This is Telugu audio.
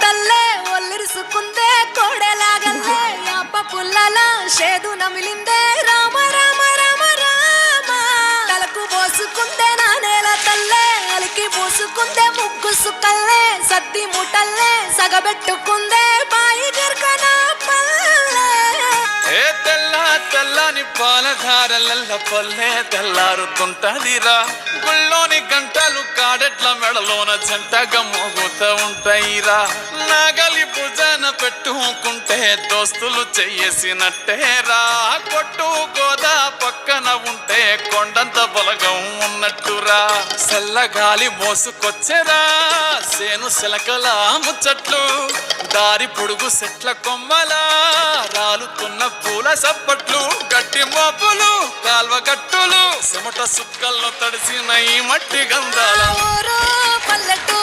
తల్లే ఒల్లిరుసుకుందే కోడెలాగల్లే యాప పుల్లల షేదు నమిలిందే రామ రామ రామ రామ తలకు పోసుకుందే నా నేల తల్లే అలికి పూసుకుందే ముగ్గు సుక్కల్లే సద్ది ముటల్లే సగబెట్టుకుందే బాయి గిర్కన పల్లె ఏ తెల్ల తెల్లని పాలధారలల్ల పల్లె తెల్లారుతుంటదిరా గుళ్ళోని గంటలు కాడెట్ల మెడలోన జంటగా మోగుతూ ఉంటాయిరా నాగలి భుజాన పెట్టుకుంటే దోస్తులు చెయ్యేసినట్టేరా కొట్టు గోదా పక్కన ఉంటే కొండంత బలగం ఉన్నట్టురా చల్లగాలి మోసుకొచ్చెరా సేను శిలకల ముచ్చట్లు దారి పొడుగు చెట్ల కొమ్మలా రాలుతున్న పూల సప్పట్లు గట్టి మోపులు కాల్వ గట్టులు చెమట సుక్కల్లో తడిసిన ఈ మట్టి గంధాల పల్లెటూరు